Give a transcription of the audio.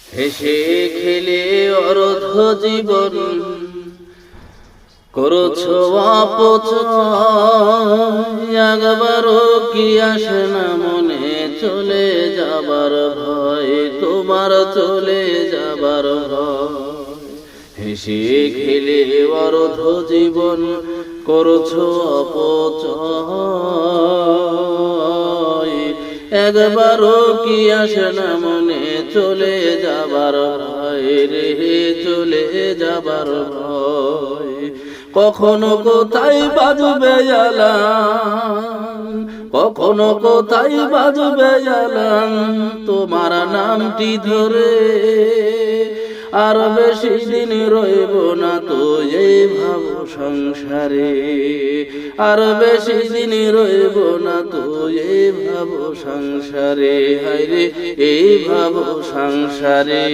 হেসে খেলে অর্ধ জীবন করছো অপচয়, একবারও কি আসে না মনে চলে যাবার ভয়, তোমার চলে যাবার ভয়। হেসে খেলে অর্ধ জীবন করছো অপচয়, একবারও কি আসে না মনে চলে যাবার ভয় রে, চলে যাবার ভয়। কখনো কোথায় বাজবে আলাম, কখনো কোথায় বাজবে আলাম তোমার নামটি ধরে, আর বেশি দিন রইব না তো এই ভাব সংসারে, আর বেশি দিন রইব না তো এই ভাব সংসারে, হায়রে এই ভাব সংসারে।